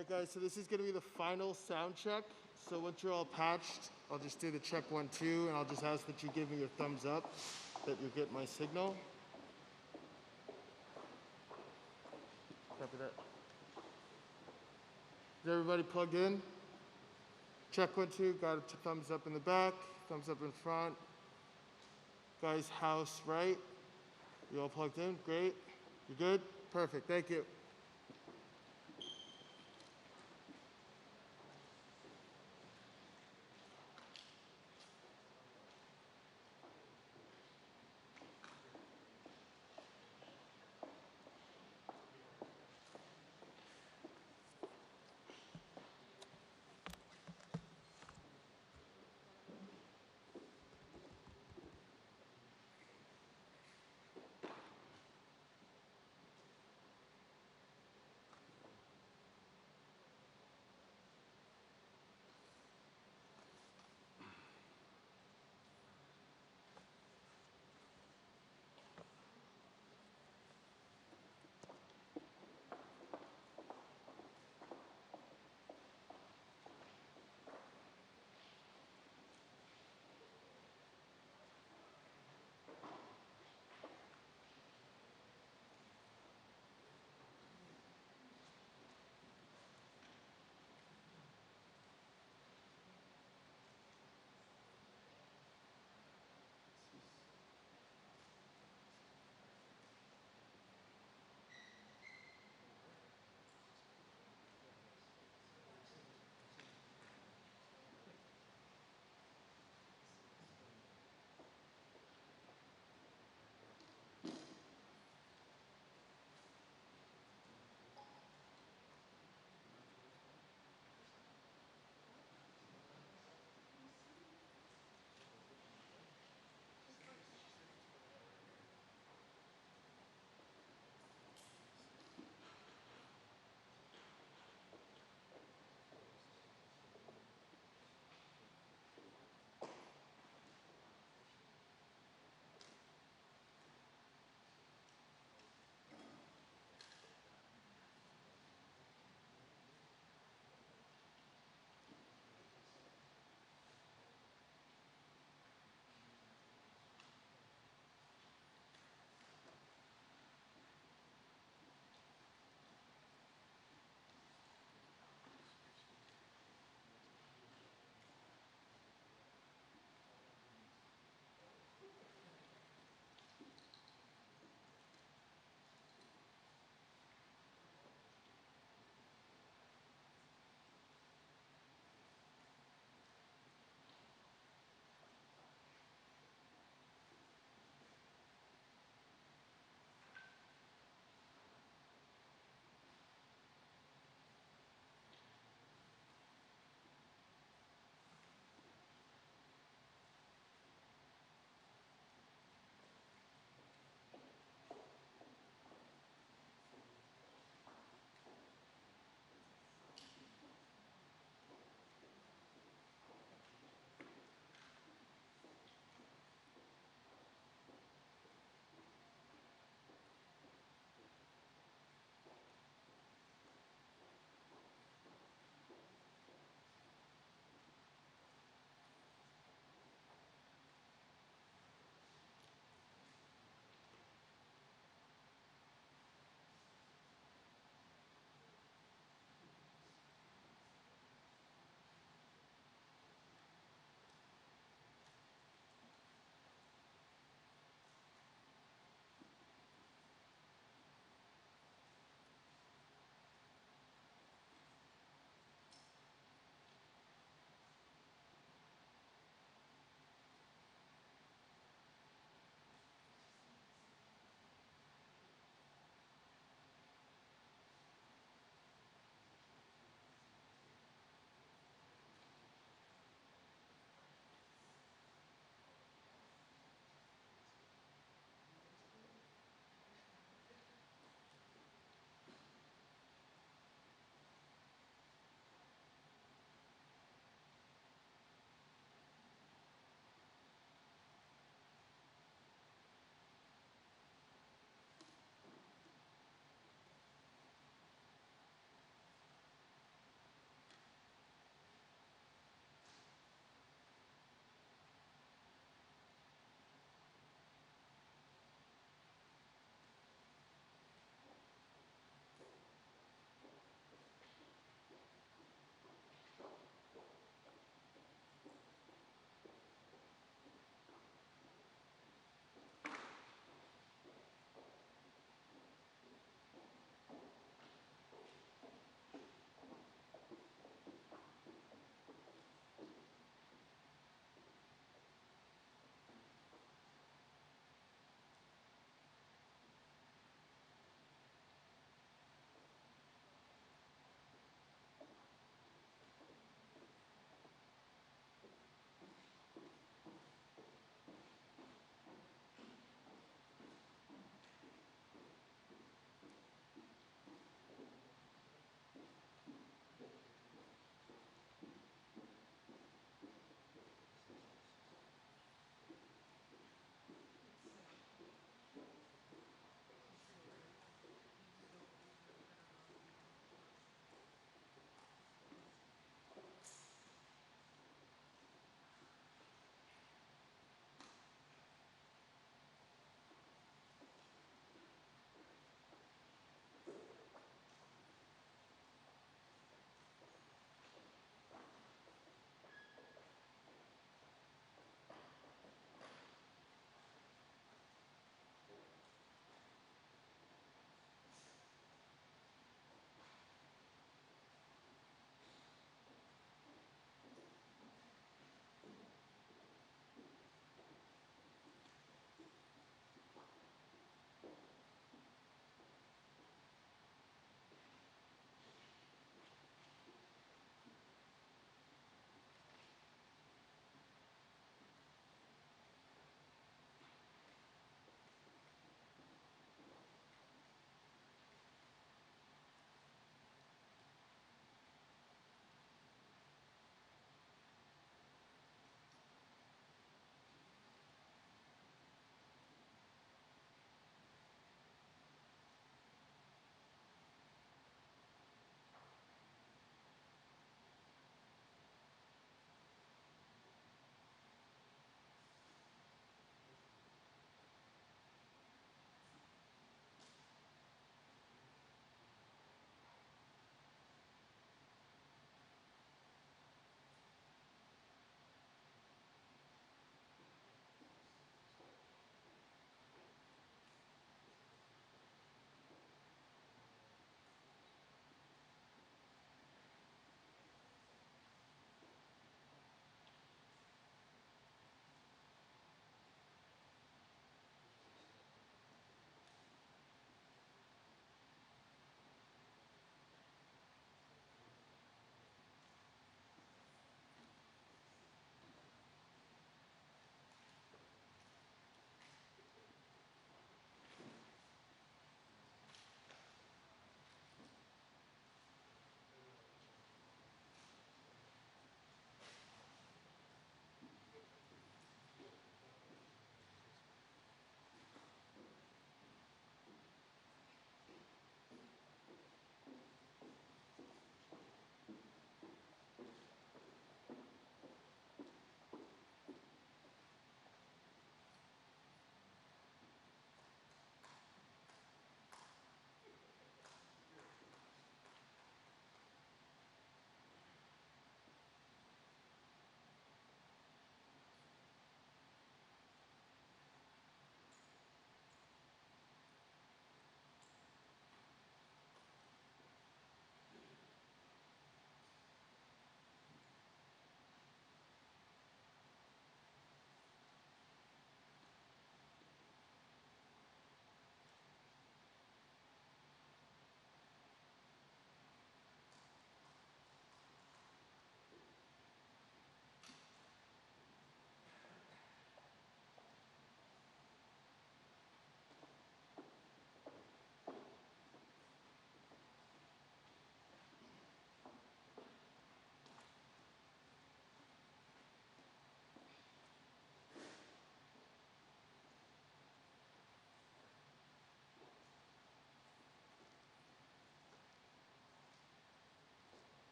All right, guys, so this is gonna be the final sound check. So once you're all patched, I'll just do the check 1, 2, and I'll just ask that you give me your thumbs up that you get my signal. Copy that. Is everybody plugged in? Check 1, 2, got a thumbs up in the back, thumbs up in front. Guys, house right. You all plugged in? Great. You good? Perfect, thank you.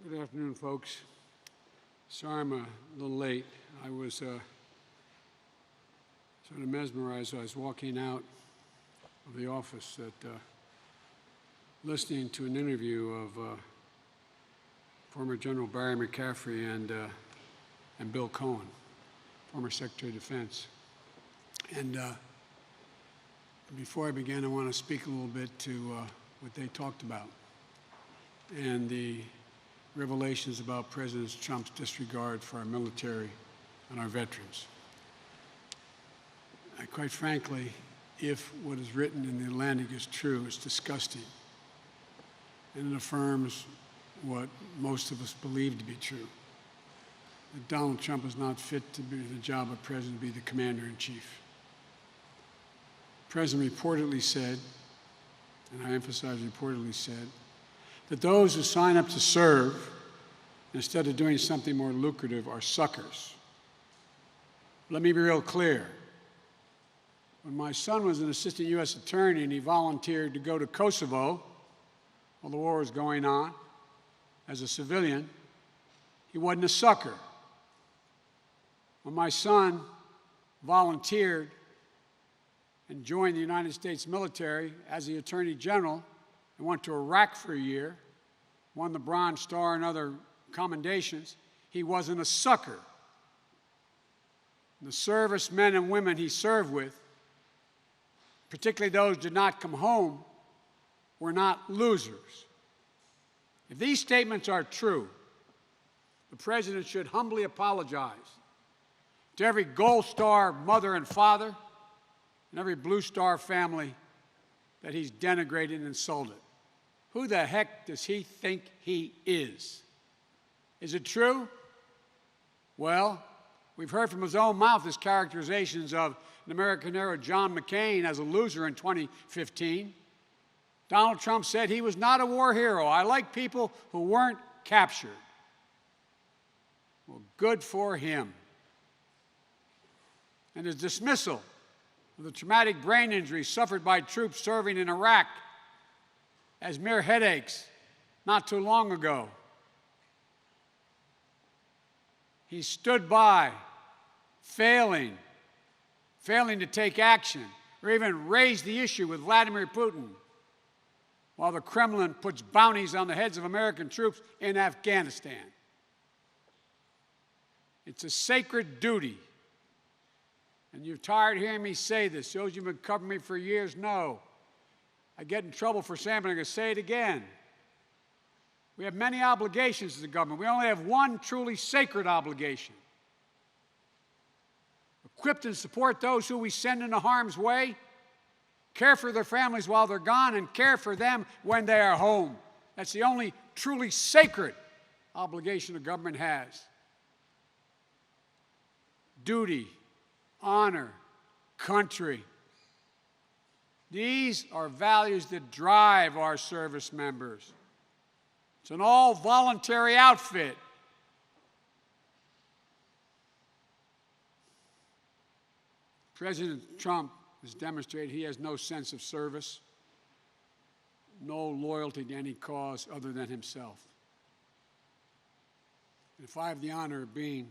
Good afternoon, folks. Sorry I'm a little late. I was sort of mesmerized. I was walking out of the office listening to an interview of former General Barry McCaffrey and Bill Cohen, former Secretary of Defense. And before I begin, I want to speak a little bit to what they talked about and the revelations about President Trump's disregard for our military and our veterans. Quite frankly, if what is written in the Atlantic is true, it's disgusting. And it affirms what most of us believe to be true, that Donald Trump is not fit to be the job of president, to be the commander-in-chief. The president reportedly said, and I emphasize reportedly said, that those who sign up to serve instead of doing something more lucrative are suckers. Let me be real clear. When my son was an assistant U.S. attorney and he volunteered to go to Kosovo while the war was going on as a civilian, he wasn't a sucker. When my son volunteered and joined the United States military as the Attorney General and went to Iraq for a year, won the Bronze Star and other commendations, he wasn't a sucker. The servicemen and women he served with, particularly those who did not come home, were not losers. If these statements are true, the President should humbly apologize to every Gold Star mother and father and every Blue Star family that he's denigrated and insulted. Who the heck does he think he is? Is it true? Well, we've heard from his own mouth his characterizations of an American hero, John McCain, as a loser in 2015. Donald Trump said he was not a war hero. I like people who weren't captured. Well, good for him. And his dismissal of the traumatic brain injury suffered by troops serving in Iraq as mere headaches not too long ago. He stood by, failing to take action or even raise the issue with Vladimir Putin while the Kremlin puts bounties on the heads of American troops in Afghanistan. It's a sacred duty. And you're tired of hearing me say this. Those who've been covering me for years know. I get in trouble for saying, but I'm going to say it again. We have many obligations as a government. We only have one truly sacred obligation. Equip and support those who we send into harm's way, care for their families while they're gone, and care for them when they are home. That's the only truly sacred obligation a government has. Duty, honor, country. These are values that drive our service members. It's an all-voluntary outfit. President Trump has demonstrated he has no sense of service, no loyalty to any cause other than himself. And if I have the honor of being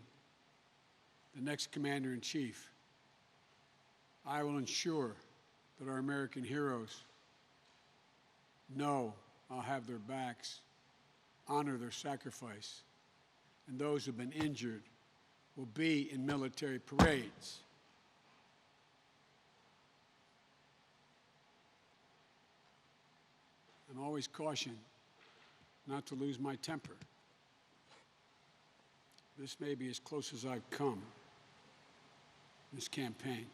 the next commander-in-chief, I will ensure that our American heroes know I'll have their backs, honor their sacrifice, and those who have been injured will be in military parades. I'm always cautioned not to lose my temper. This may be as close as I've come in this campaign.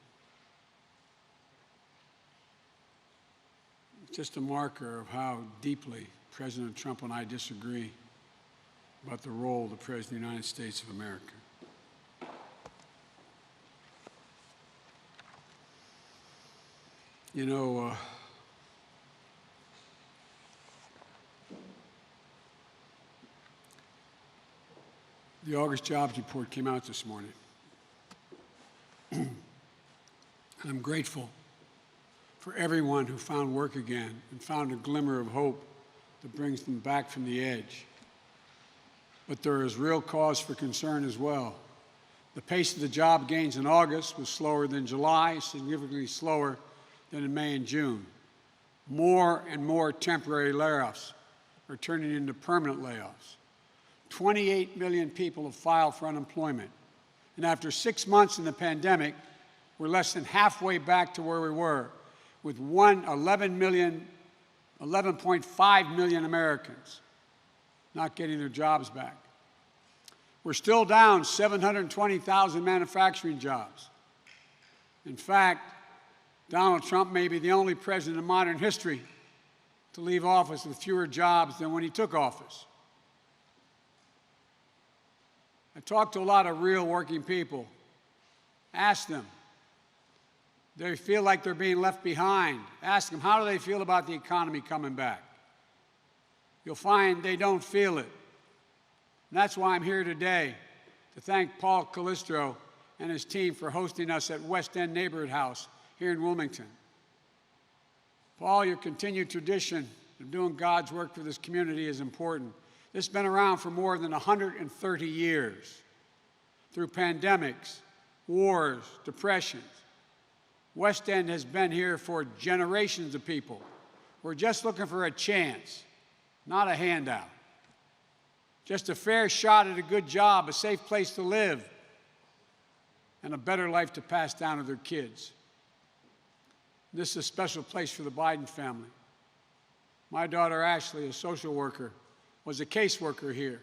It's just a marker of how deeply President Trump and I disagree about the role of the President of the United States of America. You know, the August jobs report came out this morning. And I'm grateful for everyone who found work again and found a glimmer of hope that brings them back from the edge. but there is real cause for concern as well. The pace of the job gains in August was slower than July, significantly slower than in May and June. More and more temporary layoffs are turning into permanent layoffs. 28 million people have filed for unemployment. And after 6 months in the pandemic, we're less than halfway back to where we were, with 11.5 million Americans not getting their jobs back. We're still down 720,000 manufacturing jobs. In fact, Donald Trump may be the only president in modern history to leave office with fewer jobs than when he took office. I talked to a lot of real working people. Ask them, do they feel like they're being left behind? Ask them, how do they feel about the economy coming back? You'll find they don't feel it. And that's why I'm here today, to thank Paul Calistro and his team for hosting us at West End Neighborhood House here in Wilmington. Paul, your continued tradition of doing God's work for this community is important. This has been around for more than 130 years. Through pandemics, wars, depressions, West End has been here for generations of people. We're just looking for a chance, not a handout. Just a fair shot at a good job, a safe place to live, and a better life to pass down to their kids. This is a special place for the Biden family. My daughter Ashley, a social worker, was a caseworker here,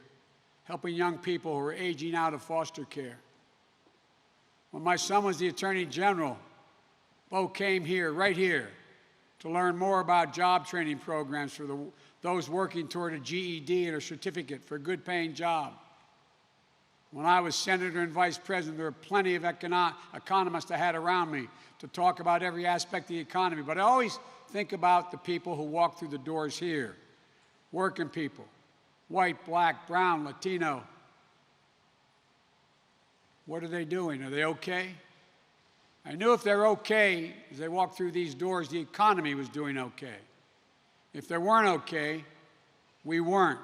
helping young people who were aging out of foster care. When my son was the Attorney General, Bo came here, right here, to learn more about job training programs for those working toward a GED and a certificate for a good-paying job. When I was senator and vice president, there were plenty of economists I had around me to talk about every aspect of the economy. But I always think about the people who walk through the doors here, working people, white, black, brown, Latino. What are they doing? Are they okay? I knew if they're okay, as they walked through these doors, the economy was doing okay. If they weren't okay, we weren't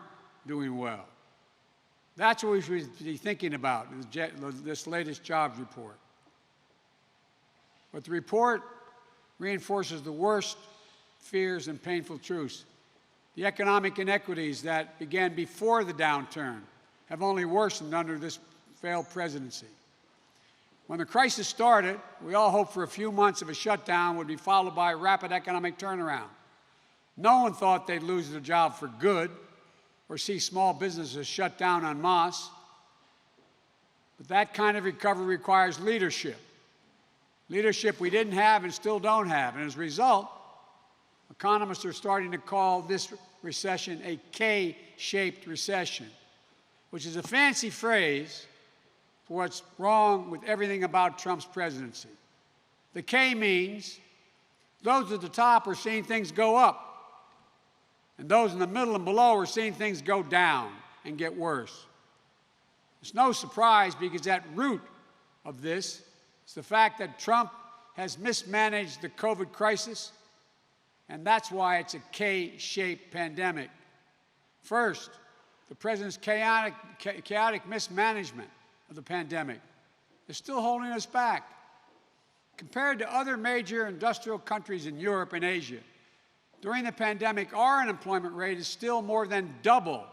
doing well. That's what we should be thinking about in this latest jobs report. But the report reinforces the worst fears and painful truths. The economic inequities that began before the downturn have only worsened under this failed presidency. When the crisis started, we all hoped for a few months of a shutdown would be followed by a rapid economic turnaround. No one thought they'd lose their job for good or see small businesses shut down en masse. But that kind of recovery requires leadership. Leadership we didn't have and still don't have. And as a result, economists are starting to call this recession a K-shaped recession, which is a fancy phrase for what's wrong with everything about Trump's presidency. The K means those at the top are seeing things go up, and those in the middle and below are seeing things go down and get worse. It's no surprise because at root of this is the fact that Trump has mismanaged the COVID crisis, and that's why it's a K-shaped pandemic. First, the president's chaotic mismanagement of the pandemic is still holding us back. Compared to other major industrial countries in Europe and Asia, during the pandemic, our unemployment rate is still more than double,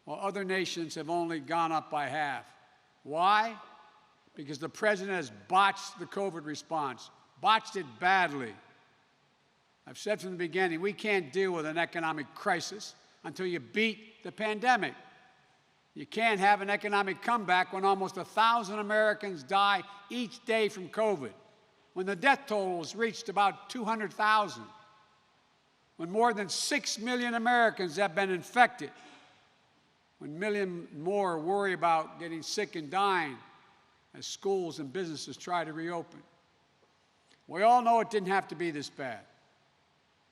while other nations have only gone up by half. Why? Because the president has botched the COVID response, botched it badly. I've said from the beginning, we can't deal with an economic crisis until you beat the pandemic. You can't have an economic comeback when almost 1,000 Americans die each day from COVID, when the death toll has reached about 200,000, when more than 6 million Americans have been infected, when a million more worry about getting sick and dying as schools and businesses try to reopen. We all know it didn't have to be this bad.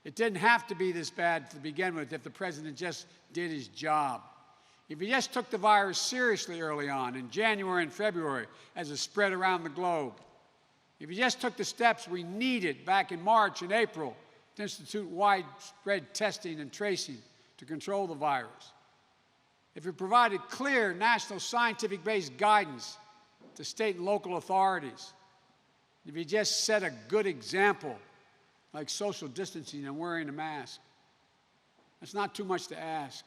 It didn't have to be this bad to begin with if the president just did his job. If he just took the virus seriously early on in January and February as it spread around the globe, if he just took the steps we needed back in March and April to institute widespread testing and tracing to control the virus, if it provided clear national scientific-based guidance to state and local authorities, if you just set a good example, like social distancing and wearing a mask, it's not too much to ask.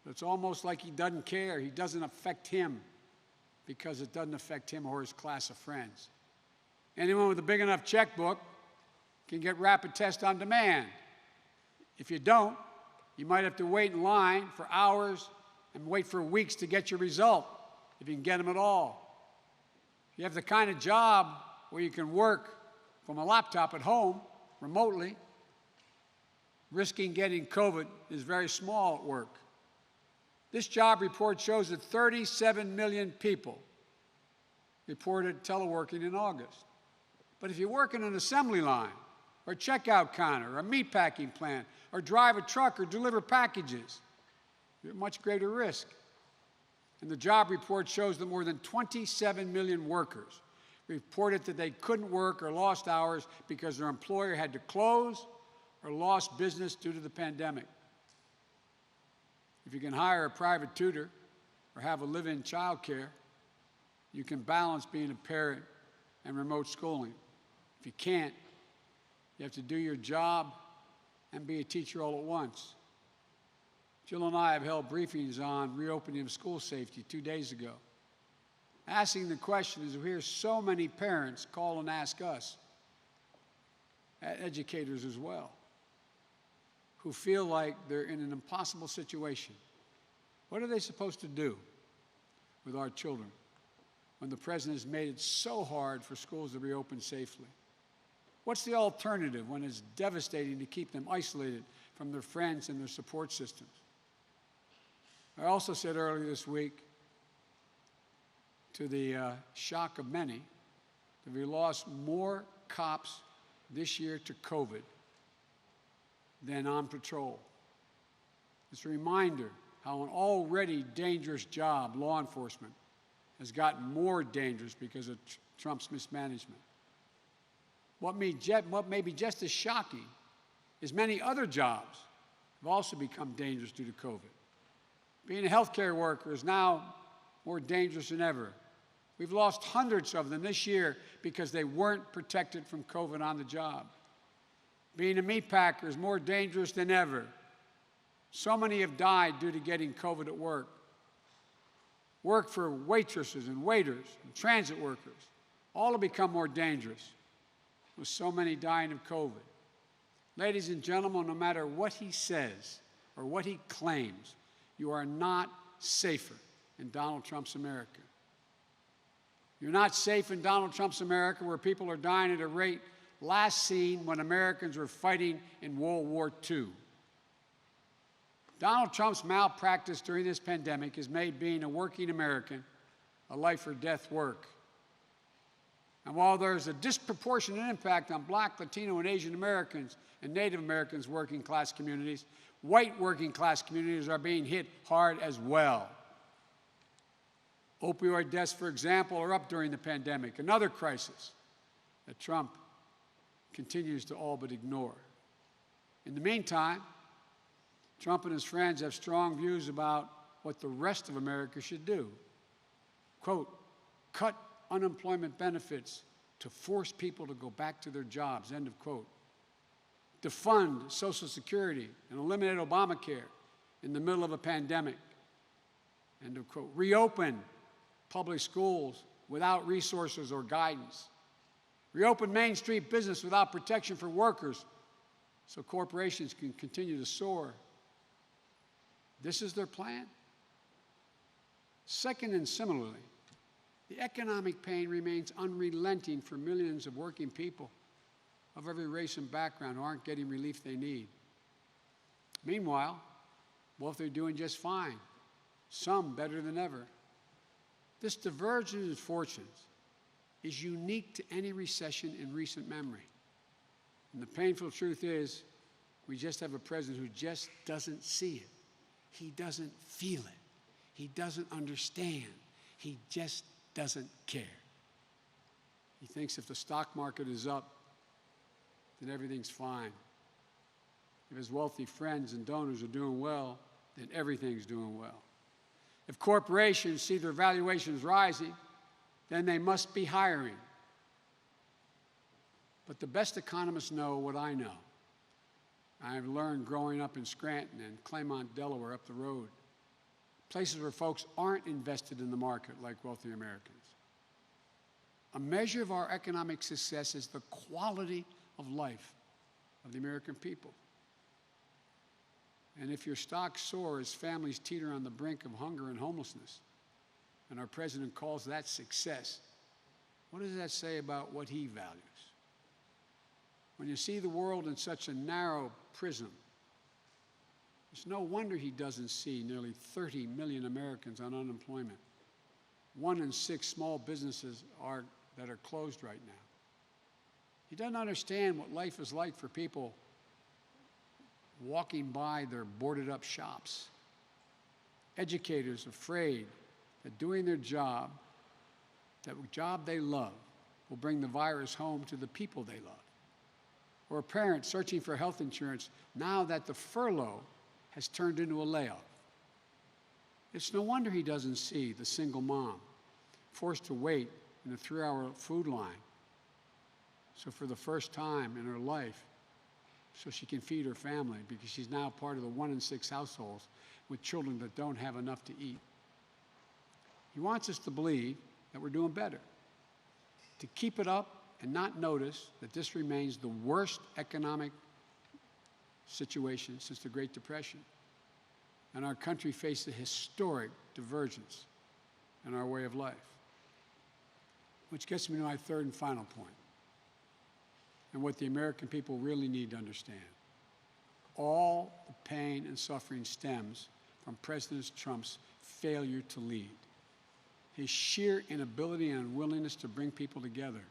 But it's almost like he doesn't care. He doesn't affect him because it doesn't affect him or his class of friends. Anyone with a big enough checkbook can get rapid tests on demand. If you don't, you might have to wait in line for hours and wait for weeks to get your result, if you can get them at all. If you have the kind of job where you can work from a laptop at home, remotely, risking getting COVID is very small at work. This job report shows that 37 million people reported teleworking in August. But if you work in an assembly line, or a checkout counter, or a meatpacking plant, or drive a truck, or deliver packages, you're at much greater risk. And the job report shows that more than 27 million workers reported that they couldn't work or lost hours because their employer had to close or lost business due to the pandemic. If you can hire a private tutor or have a live-in child care, you can balance being a parent and remote schooling. If you can't, you have to do your job and be a teacher all at once. Jill and I have held briefings on reopening of school safety 2 days ago. Asking the question is, we hear so many parents call and ask us, educators as well, who feel like they're in an impossible situation. What are they supposed to do with our children when the president has made it so hard for schools to reopen safely? What's the alternative when it's devastating to keep them isolated from their friends and their support systems? I also said earlier this week, to the shock of many, that we lost more cops this year to COVID than on patrol. It's a reminder how an already dangerous job, law enforcement, has gotten more dangerous because of Trump's mismanagement. What may be just as shocking is many other jobs have also become dangerous due to COVID. Being a healthcare worker is now more dangerous than ever. We've lost hundreds of them this year because they weren't protected from COVID on the job. Being a meat packer is more dangerous than ever. So many have died due to getting COVID at work. Work for waitresses and waiters and transit workers all have become more dangerous, with so many dying of COVID. Ladies and gentlemen, no matter what he says or what he claims, you are not safer in Donald Trump's America. You're not safe in Donald Trump's America, where people are dying at a rate last seen when Americans were fighting in World War II. Donald Trump's malpractice during this pandemic has made being a working American a life or death work. And while there's a disproportionate impact on Black, Latino, and Asian Americans and Native Americans' working class communities, white working class communities are being hit hard as well. Opioid deaths, for example, are up during the pandemic, another crisis that Trump continues to all but ignore. In the meantime, Trump and his friends have strong views about what the rest of America should do. Quote, cut unemployment benefits to force people to go back to their jobs, end of quote. Defund Social Security and eliminate Obamacare in the middle of a pandemic, end of quote. Reopen public schools without resources or guidance. Reopen Main Street business without protection for workers so corporations can continue to soar. This is their plan. Second, and similarly, the economic pain remains unrelenting for millions of working people of every race and background who aren't getting relief they need. Meanwhile, both are doing just fine, some better than ever. This divergence in fortunes is unique to any recession in recent memory. And the painful truth is, we just have a president who just doesn't see it. He doesn't feel it. He doesn't understand. He just doesn't care. He thinks if the stock market is up, then everything's fine. If his wealthy friends and donors are doing well, then everything's doing well. If corporations see their valuations rising, then they must be hiring. But the best economists know what I know. I've learned growing up in Scranton and Claymont, Delaware, up the road, places where folks aren't invested in the market like wealthy Americans. A measure of our economic success is the quality of life of the American people. And if your stocks soar as families teeter on the brink of hunger and homelessness, and our president calls that success, what does that say about what he values? When you see the world in such a narrow prism, it's no wonder he doesn't see nearly 30 million Americans on unemployment. 1 in 6 small businesses that are closed right now. He doesn't understand what life is like for people walking by their boarded up shops. Educators afraid that doing their job, that job they love, will bring the virus home to the people they love. Or a parent searching for health insurance now that the furlough has turned into a layoff. It's no wonder he doesn't see the single mom forced to wait in a 3-hour food line. So for the first time in her life, so she can feed her family, because she's now part of the 1 in 6 households with children that don't have enough to eat. He wants us to believe that we're doing better, to keep it up and not notice that this remains the worst economic situation since the Great Depression. And our country faced a historic divergence in our way of life. Which gets me to my third and final point, and what the American people really need to understand. All the pain and suffering stems from President Trump's failure to lead, his sheer inability and unwillingness to bring people together.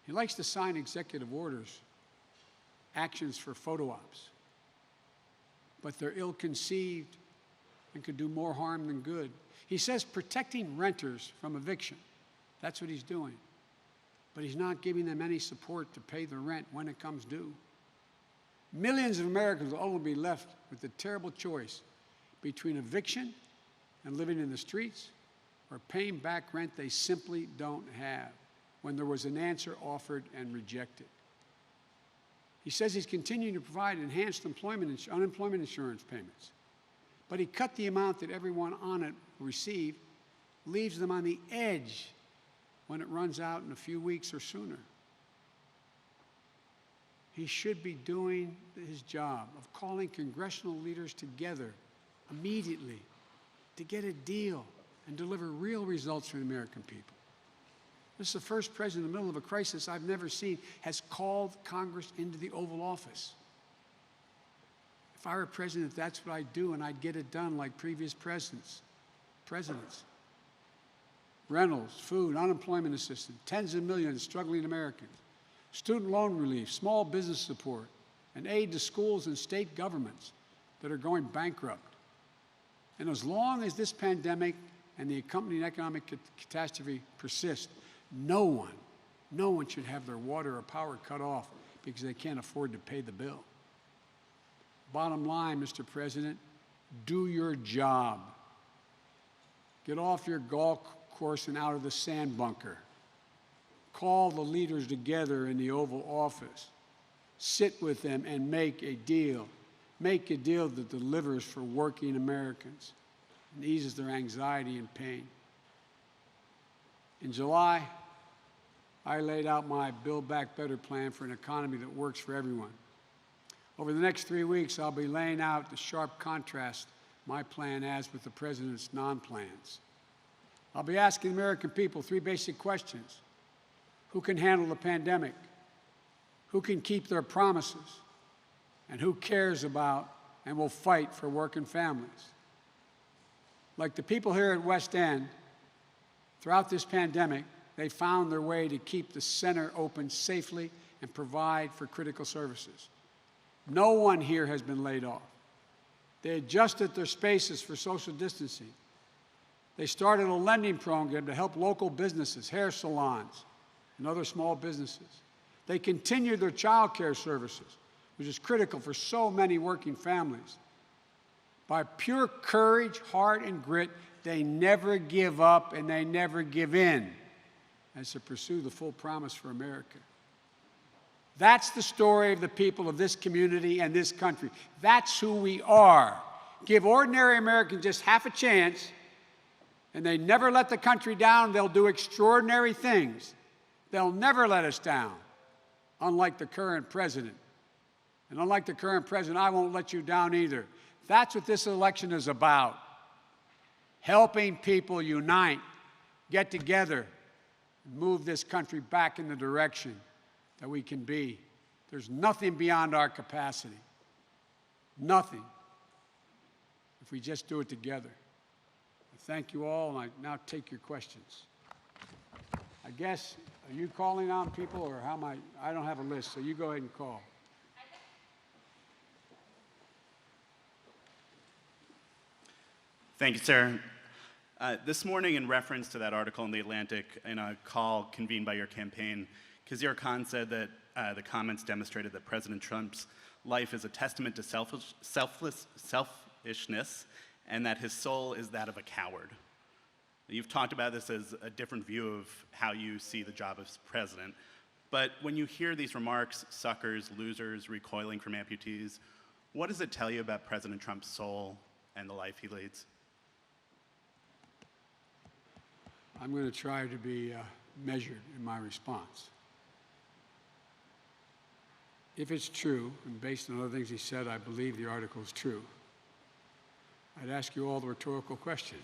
He likes to sign executive orders, actions for photo ops, but they're ill-conceived and could do more harm than good. He says protecting renters from eviction. That's what he's doing. But he's not giving them any support to pay the rent when it comes due. Millions of Americans will only be left with the terrible choice between eviction and living in the streets, or paying back rent they simply don't have, when there was an answer offered and rejected. He says he's continuing to provide enhanced unemployment insurance payments, but he cut the amount that everyone on it will receive, leaves them on the edge when it runs out in a few weeks or sooner. He should be doing his job of calling congressional leaders together immediately to get a deal and deliver real results for the American people. This is the first president in the middle of a crisis I've never seen has called Congress into the Oval Office. If I were president, that's what I'd do, and I'd get it done like previous presidents. Rentals, food, unemployment assistance, tens of millions struggling Americans, student loan relief, small business support, and aid to schools and state governments that are going bankrupt. And as long as this pandemic and the accompanying economic catastrophe persist, no one should have their water or power cut off because they can't afford to pay the bill. Bottom line, Mr. President, do your job. Get off your golf course and out of the sand bunker. Call the leaders together in the Oval Office. Sit with them and make a deal. Make a deal that delivers for working Americans and eases their anxiety and pain. In July, I laid out my Build Back Better plan for an economy that works for everyone. Over the next 3 weeks, I'll be laying out the sharp contrast my plan has with the president's non-plans. I'll be asking the American people 3 basic questions. Who can handle the pandemic? Who can keep their promises? And who cares about and will fight for working families? Like the people here at West End, throughout this pandemic, they found their way to keep the center open safely and provide for critical services. No one here has been laid off. They adjusted their spaces for social distancing. They started a lending program to help local businesses, hair salons, and other small businesses. They continued their child care services, which is critical for so many working families. By pure courage, heart, and grit, they never give up and they never give in as to pursue the full promise for America. That's the story of the people of this community and this country. That's who we are. Give ordinary Americans just half a chance, and they never let the country down. They'll do extraordinary things. They'll never let us down, unlike the current president. And unlike the current president, I won't let you down either. That's what this election is about. Helping people unite, get together, move this country back in the direction that we can be. There's nothing beyond our capacity. Nothing. If we just do it together. Thank you all, and I now take your questions. I guess, are you calling on people, or how am I don't have a list, so you go ahead and call. Thank you, sir. This morning, in reference to that article in The Atlantic, in a call convened by your campaign, Khizr Khan said that the comments demonstrated that President Trump's life is a testament to selfishness, and that his soul is that of a coward. You've talked about this as a different view of how you see the job as president, but when you hear these remarks, suckers, losers, recoiling from amputees, what does it tell you about President Trump's soul and the life he leads? I'm going to try to be measured in my response. If it's true, and based on other things he said, I believe the article is true, I'd ask you all the rhetorical question.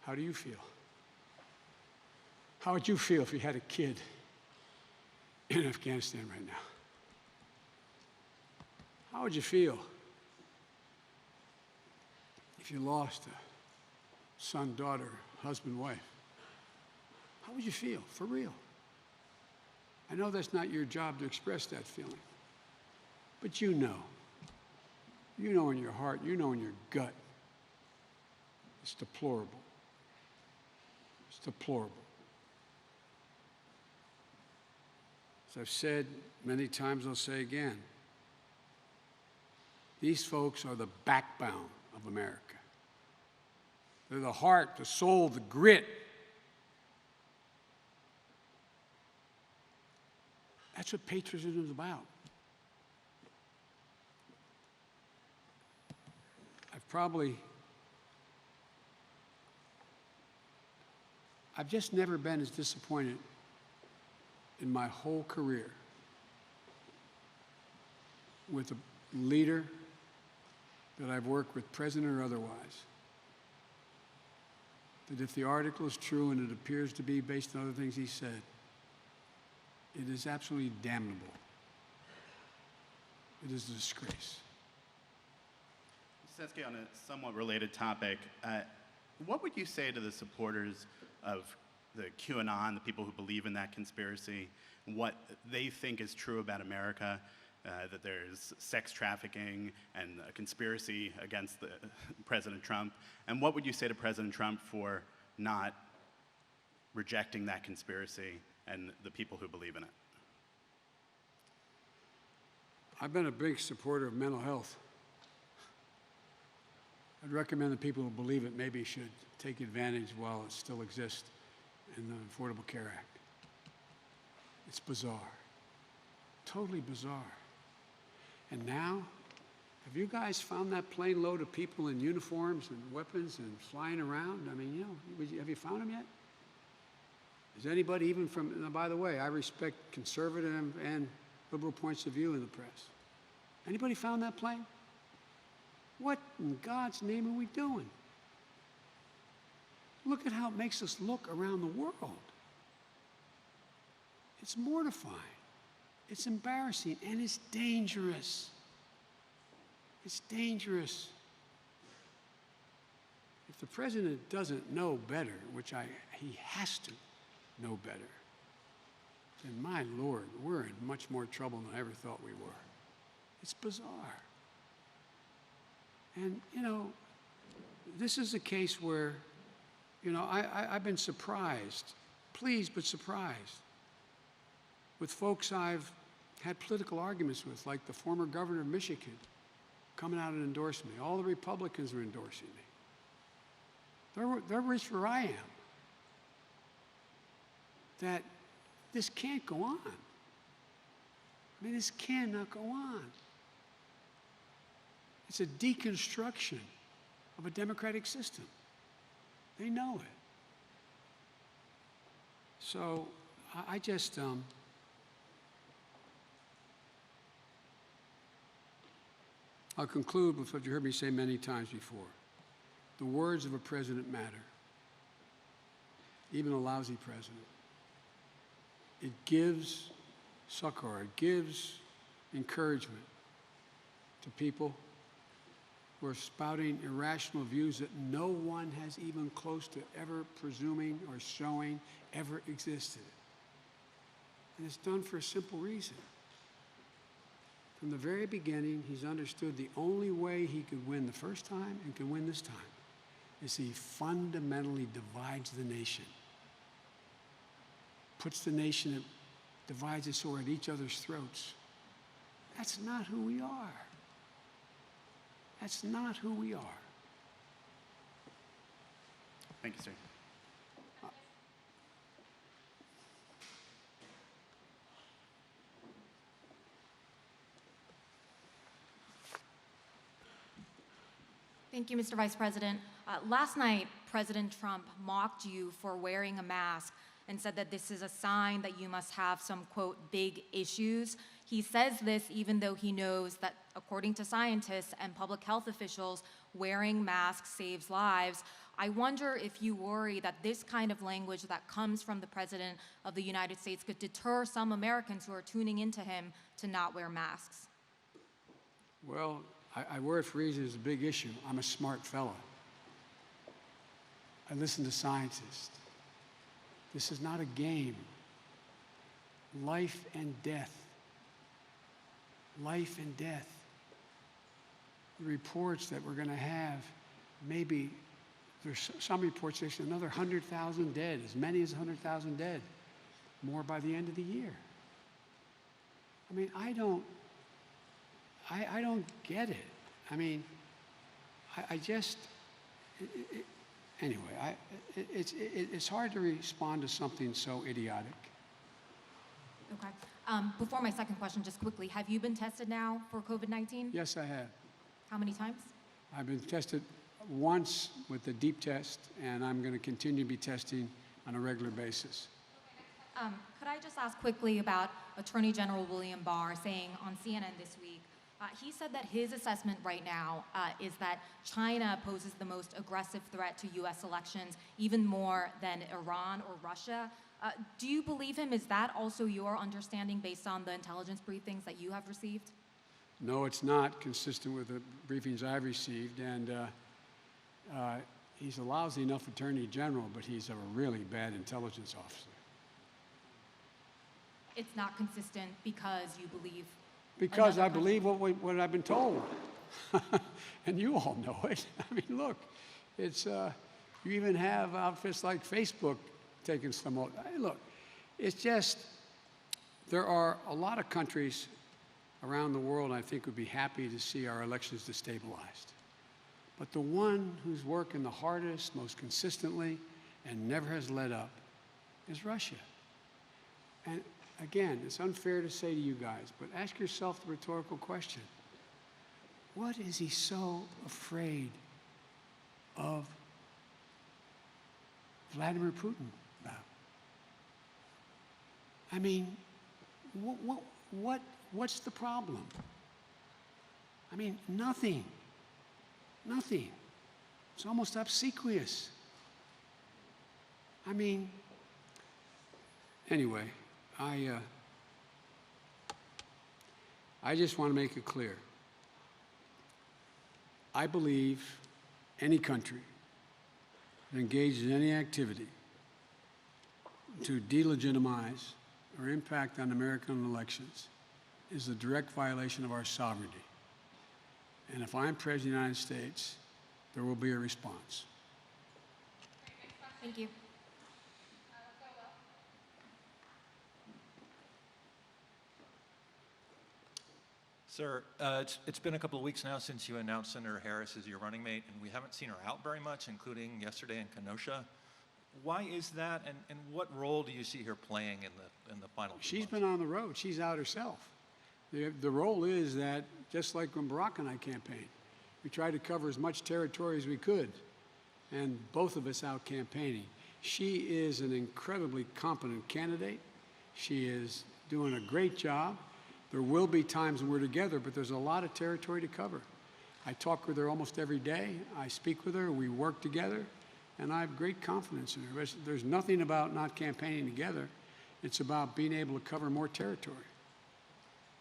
How do you feel? How would you feel if you had a kid in Afghanistan right now? How would you feel if you lost a son, daughter, husband, wife? How would you feel, for real? I know that's not your job to express that feeling, but you know. You know in your heart, you know in your gut. It's deplorable. It's deplorable. As I've said many times, I'll say again, these folks are the backbone of America. They're the heart, the soul, the grit. That's what patriotism is about. I've just never been as disappointed in my whole career with a leader that I've worked with, president or otherwise, that if the article is true, and it appears to be based on other things he said, it is absolutely damnable. It is a disgrace. Sesky, on a somewhat related topic, what would you say to the supporters of the QAnon, the people who believe in that conspiracy, what they think is true about America, that there's sex trafficking and a conspiracy against President Trump, and what would you say to President Trump for not rejecting that conspiracy and the people who believe in it? I've been a big supporter of mental health. I'd recommend that people who believe it maybe should take advantage while it still exists in the Affordable Care Act. It's bizarre, totally bizarre. And now, have you guys found that plane load of people in uniforms and weapons and flying around? I mean, you know, have you found them yet? Is anybody even from, and by the way, I respect conservative and liberal points of view in the press. Anybody found that plane? What in God's name are we doing? Look at how it makes us look around the world. It's mortifying. It's embarrassing, and it's dangerous. It's dangerous. If the president doesn't know better, which he has to know better, then my Lord, we're in much more trouble than I ever thought we were. It's bizarre. And, you know, this is a case where, you know, I've been surprised, pleased but surprised, with folks I've had political arguments with, like the former governor of Michigan, coming out and endorsing me. All the Republicans are endorsing me. They're rich where I am. That this can't go on. I mean, this cannot go on. It's a deconstruction of a democratic system. They know it. So I just, I'll conclude with what you heard me say many times before. The words of a president matter, even a lousy president. It gives succor, it gives encouragement to people who are spouting irrational views that no one has even close to ever presuming or showing ever existed. And it's done for a simple reason. From the very beginning, he's understood the only way he could win the first time and can win this time is he fundamentally divides the nation. Puts the nation, divides us so we're at each other's throats. That's not who we are. That's not who we are. Thank you, sir. Thank you, Mr. Vice President. Last night, President Trump mocked you for wearing a mask and said that this is a sign that you must have some, quote, big issues. He says this even though he knows that, according to scientists and public health officials, wearing masks saves lives. I wonder if you worry that this kind of language that comes from the President of the United States could deter some Americans who are tuning into him to not wear masks. Well, I wear it for reasons it's a big issue. I'm a smart fella. I listen to scientists. This is not a game. Life and death. Life and death. The reports that we're going to have, maybe, there's some reports that say another 100,000 dead, as many as 100,000 dead, more by the end of the year. I mean, I don't get it. I mean, I just, anyway, it's hard to respond to something so idiotic. Okay. Before my second question, just quickly, have you been tested now for COVID-19? Yes, I have. How many times? I've been tested once with the deep test, and I'm going to continue to be testing on a regular basis. Could I just ask quickly about Attorney General William Barr saying on CNN this week, he said that his assessment right now is that China poses the most aggressive threat to U.S. elections, even more than Iran or Russia. Do you believe him? Is that also your understanding based on the intelligence briefings that you have received? No, it's not consistent with the briefings I've received, and he's a lousy enough attorney general, but he's a really bad intelligence officer. It's not consistent because you believe. Because I believe what I've been told. And you all know it. I mean, look, it's, you even have outfits like Facebook taking some, look, it's just, there are a lot of countries around the world I think would be happy to see our elections destabilized. But the one who's working the hardest, most consistently, and never has let up is Russia. And again, it's unfair to say to you guys, but ask yourself the rhetorical question. What is he so afraid of Vladimir Putin about? I mean, what's the problem? I mean, nothing. Nothing. It's almost obsequious. I mean, anyway, I just want to make it clear. I believe any country that engages in any activity to delegitimize or impact on American elections is a direct violation of our sovereignty. And if I'm President of the United States, there will be a response. Thank you. Sir, it's been a couple of weeks now since you announced Senator Harris as your running mate, and we haven't seen her out very much, including yesterday in Kenosha. Why is that, and what role do you see her playing in the final 2 She's months? been on the road. She's out herself. The role is that, just like when Barack and I campaigned, we tried to cover as much territory as we could, and both of us out campaigning. She is an incredibly competent candidate. She is doing a great job. There will be times when we're together, but there's a lot of territory to cover. I talk with her almost every day. I speak with her. We work together, and I have great confidence in her. There's nothing about not campaigning together. It's about being able to cover more territory.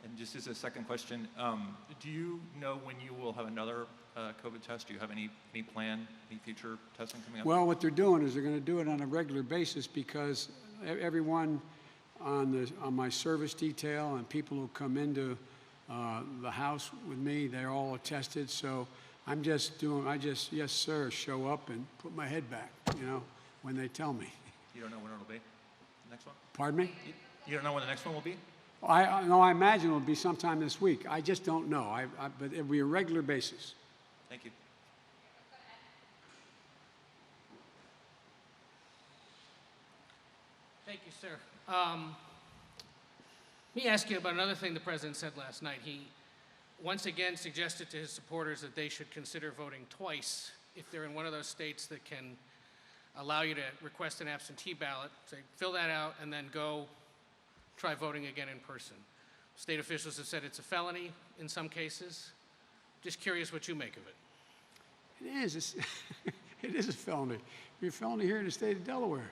And just as a second question, do you know when you will have another COVID test? Do you have any plan, any future testing coming up? Well, what they're doing is they're going to do it on a regular basis because everyone on my service detail and people who come into the house with me, they're all attested. So I just, yes, sir, show up and put my head back, when they tell me. You don't know when it'll be? The next one? Pardon me? You don't know when the next one will be? I imagine it'll be sometime this week. I just don't know. But it'll be a regular basis. Thank you. Thank you, sir. Let me ask you about another thing the president said last night. He once again suggested to his supporters that they should consider voting twice if they're in one of those states that can allow you to request an absentee ballot. Say, fill that out and then go try voting again in person. State officials have said it's a felony in some cases. Just curious what you make of it. It is. It is a felony. You're a felony here in the state of Delaware.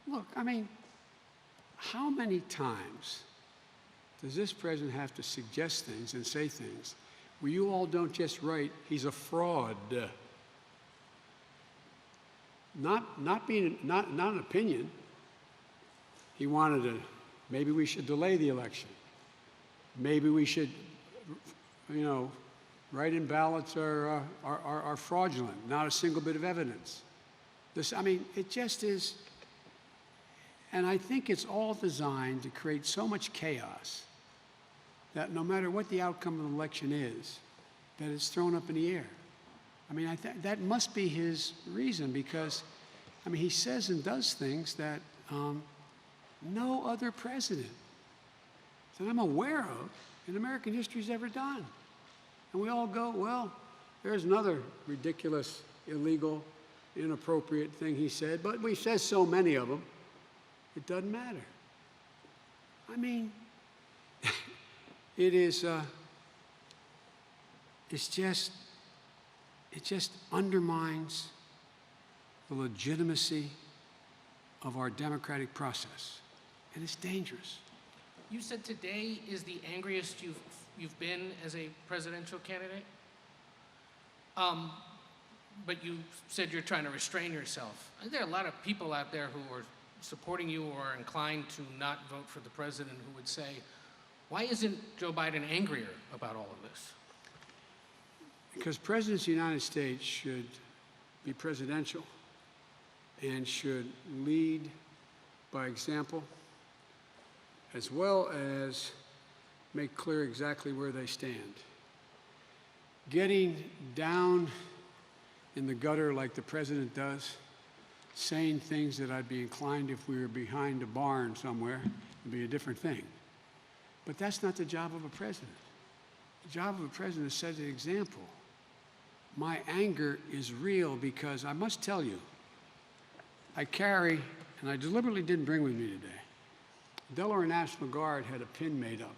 Look, I mean, how many times does this president have to suggest things and say things where you all don't just write, he's a fraud? Not an opinion. He wanted to, maybe we should delay the election. Maybe we should, write-in ballots are fraudulent, not a single bit of evidence. It just is, and I think it's all designed to create so much chaos that no matter what the outcome of the election is, that it's thrown up in the air. That must be his reason because, he says and does things that no other president that I'm aware of in American history has ever done. And we all go, well, there's another ridiculous, illegal, inappropriate thing he said, but we says so many of them, it doesn't matter. It is, it just undermines the legitimacy of our democratic process, and it's dangerous. You said today is the angriest you've been as a presidential candidate? But you said you're trying to restrain yourself. There are a lot of people out there who are supporting you or are inclined to not vote for the president who would say, why isn't Joe Biden angrier about all of this? Because presidents of the United States should be presidential and should lead by example, as well as make clear exactly where they stand. Getting down in the gutter like the president does, saying things that I'd be inclined if we were behind a barn somewhere, would be a different thing. But that's not the job of a president. The job of a president is to set an example. My anger is real because I must tell you, I carry, and I deliberately didn't bring with me today, Delaware National Guard had a pin made up.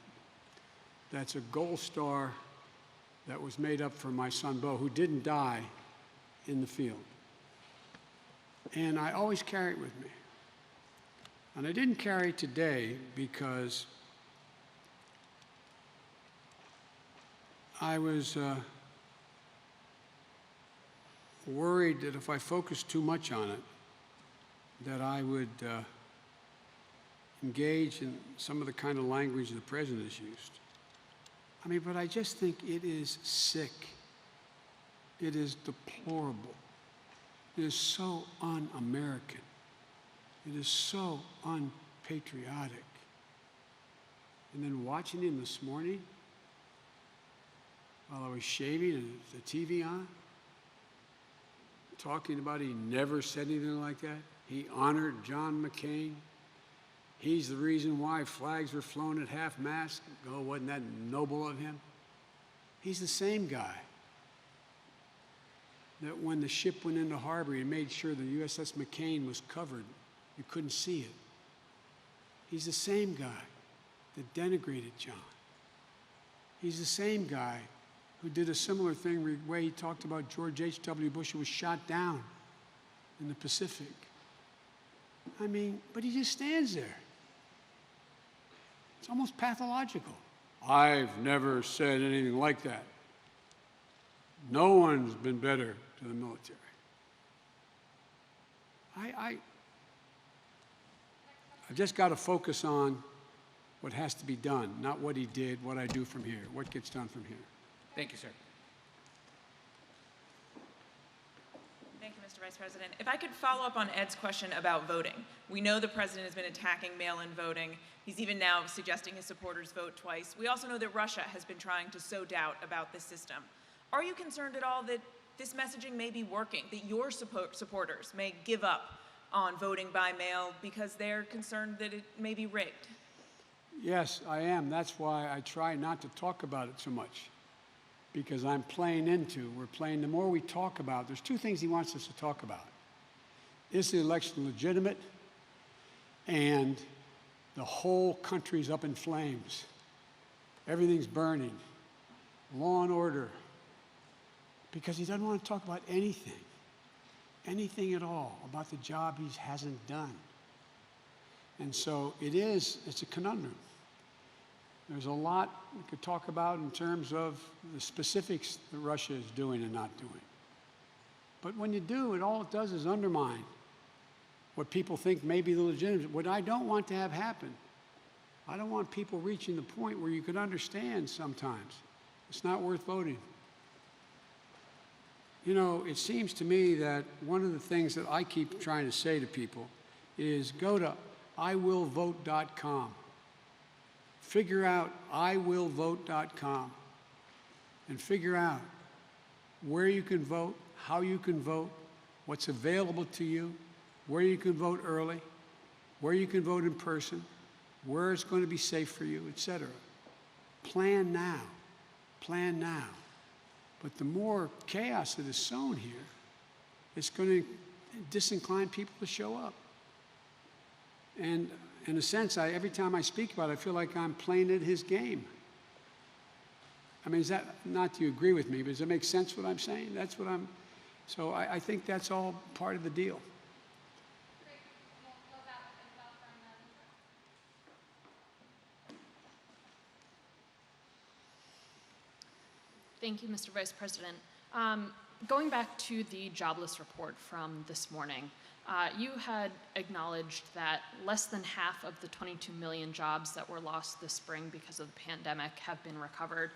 That's a gold star that was made up for my son, Bo, who didn't die in the field. And I always carry it with me. And I didn't carry it today because I was worried that if I focused too much on it, that I would engage in some of the kind of language the president has used. But I just think it is sick. It is deplorable. It is so un-American. It is so unpatriotic. And then watching him this morning, while I was shaving and the TV on, talking about he never said anything like that. He honored John McCain. He's the reason why flags were flown at half-mast. Oh, wasn't that noble of him? He's the same guy that when the ship went into harbor, he made sure the USS McCain was covered. You couldn't see it. He's the same guy that denigrated John. He's the same guy who did a similar thing the way he talked about George H.W. Bush, who was shot down in the Pacific. I mean, but he just stands there. It's almost pathological. I've never said anything like that. No one's been better to the military. I've just got to focus on what has to be done, not what he did, what I do from here, what gets done from here. Thank you, sir. Thank you, Mr. Vice President. If I could follow up on Ed's question about voting. We know the president has been attacking mail-in voting. He's even now suggesting his supporters vote twice. We also know that Russia has been trying to sow doubt about this system. Are you concerned at all that this messaging may be working, that your supporters may give up on voting by mail because they're concerned that it may be rigged? Yes, I am. That's why I try not to talk about it so much, because we're playing, the more we talk about, there's two things he wants us to talk about. Is the election legitimate? And the whole country's up in flames. Everything's burning. Law and order. Because he doesn't want to talk about anything at all about the job he hasn't done. And so it's a conundrum. There's a lot we could talk about in terms of the specifics that Russia is doing and not doing. But when you do, all it does is undermine what people think may be the legitimate. What I don't want to have happen, I don't want people reaching the point where you could understand sometimes it's not worth voting. You know, it seems to me that one of the things that I keep trying to say to people is go to iwillvote.com. Figure out iwillvote.com and figure out where you can vote, how you can vote, what's available to you, where you can vote early, where you can vote in person, where it's going to be safe for you, etc. Plan now. Plan now. But the more chaos that is sown here, it's going to disincline people to show up. And in a sense, every time I speak about it, I feel like I'm playing at his game. I mean, is that, not that you agree with me, but does it make sense what I'm saying? That's what so I think that's all part of the deal. Thank you, Mr. Vice President. Going back to the jobless report from this morning, you had acknowledged that less than half of the 22 million jobs that were lost this spring because of the pandemic have been recovered.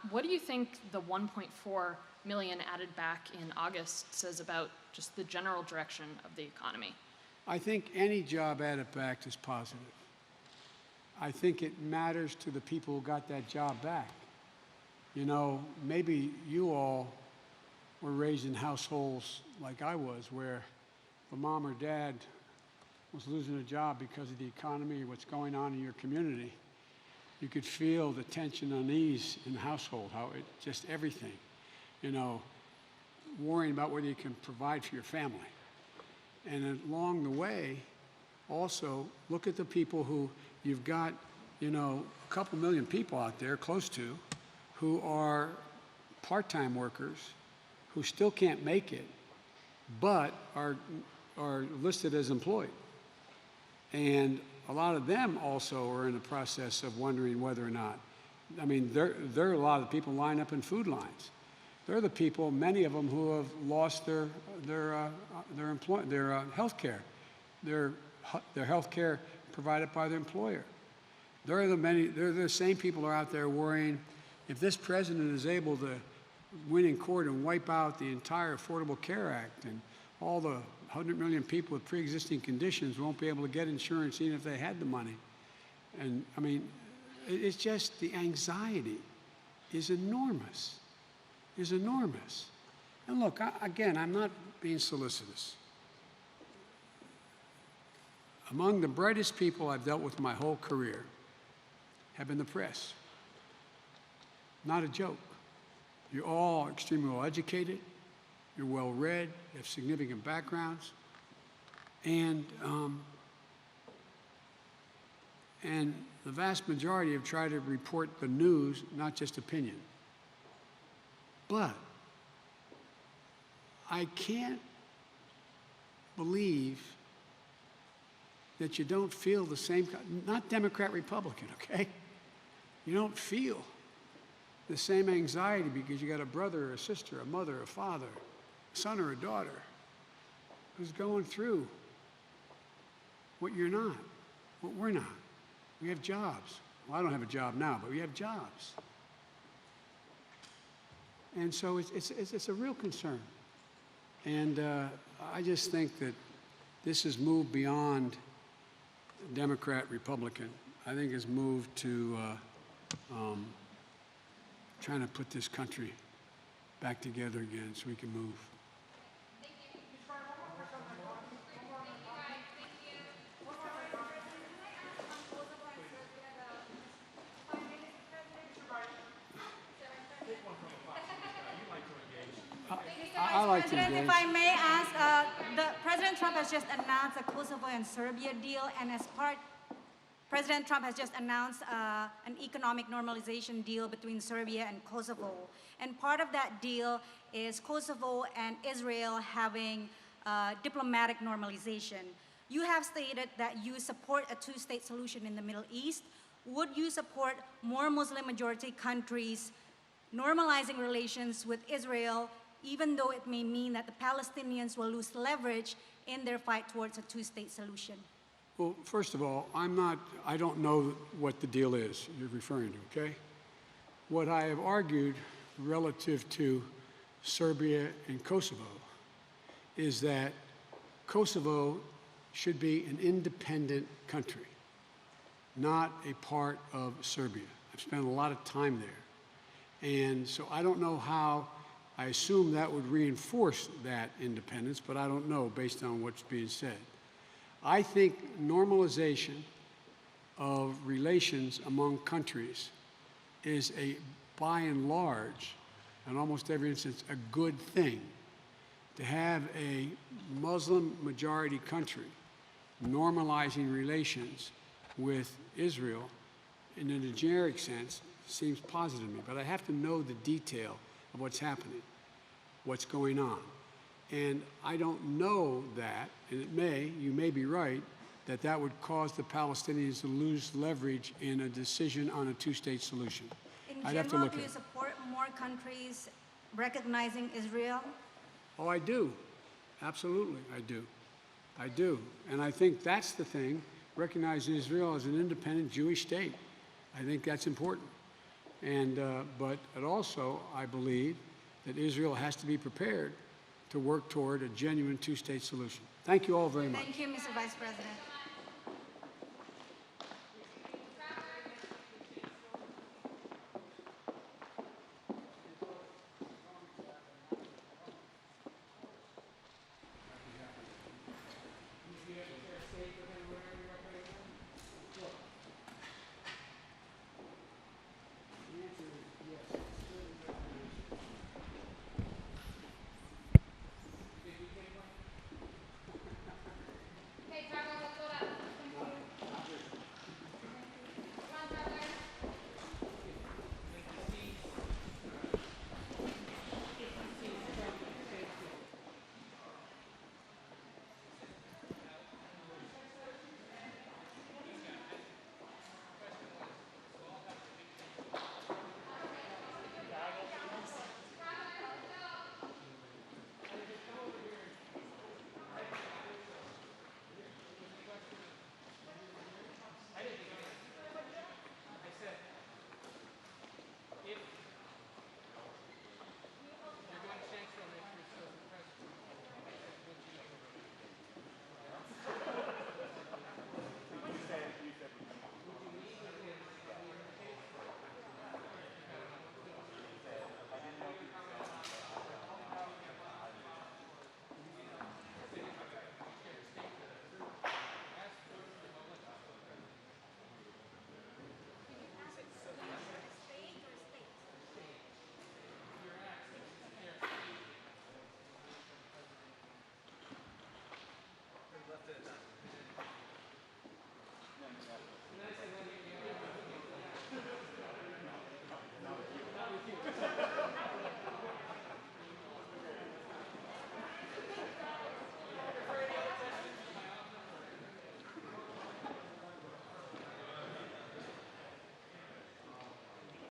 What do you think the 1.4 million added back in August says about just the general direction of the economy? I think any job added back is positive. I think it matters to the people who got that job back. You know, maybe you all were raised in households like I was, where the mom or dad was losing a job because of the economy or what's going on in your community. You could feel the tension, unease in the household, just everything, you know, worrying about whether you can provide for your family. And along the way, also, look at the people who you've got, you know, a couple million people out there, close to, who are part-time workers who still can't make it, but are listed as employed. And a lot of them also are in the process of wondering whether or not, I mean, there are a lot of people lined up in food lines. They're the people, many of them, who have lost their health care, their health care provided by their employer. They're the same people who are out there worrying, if this president is able to win in court and wipe out the entire Affordable Care Act and all the 100 million people with pre-existing conditions won't be able to get insurance even if they had the money. And I mean, it's just the anxiety is enormous, is enormous. And look, again, I'm not being solicitous. Among the brightest people I've dealt with my whole career have been the press. Not a joke. You're all extremely well educated, you're well read, you have significant backgrounds, and the vast majority have tried to report the news, not just opinion. But I can't believe that you don't feel the same, not Democrat, Republican, okay? You don't feel the same anxiety because you got a brother or a sister, a mother, a father, a son or a daughter who's going through what you're not, what we're not. We have jobs. Well, I don't have a job now, but we have jobs. And so it's a real concern. And I just think that this has moved beyond Democrat, Republican. I think it's moved to trying to put this country back together again so we can move. I like to President, engage. if I may ask, President Trump has just announced a Kosovo and Serbia deal, and as part, President Trump has just announced an economic normalization deal between Serbia and Kosovo. And part of that deal is Kosovo and Israel having diplomatic normalization. You have stated that you support a two-state solution in the Middle East. Would you support more Muslim-majority countries normalizing relations with Israel, even though it may mean that the Palestinians will lose leverage in their fight towards a two-state solution? Well, first of all, I don't know what the deal is you're referring to, okay? What I have argued relative to Serbia and Kosovo is that Kosovo should be an independent country, not a part of Serbia. I've spent a lot of time there. And so I don't know how, I assume that would reinforce that independence, but I don't know based on what's being said. I think normalization of relations among countries is by and large, in almost every instance, a good thing. To have a Muslim majority country normalizing relations with Israel in a generic sense seems positive to me, but I have to know the detail of what's happening, what's going on. And I don't know that, and you may be right, that would cause the Palestinians to lose leverage in a decision on a two-state solution. I'd have to look do you at it. support more countries recognizing Israel? Oh, I do. Absolutely, I do. I do. And I think that's the thing, recognizing Israel as an independent Jewish state. I think that's important. And, but it also, I believe, that Israel has to be prepared to work toward a genuine two-state solution. Thank you all very much. Thank you, Mr. Vice President.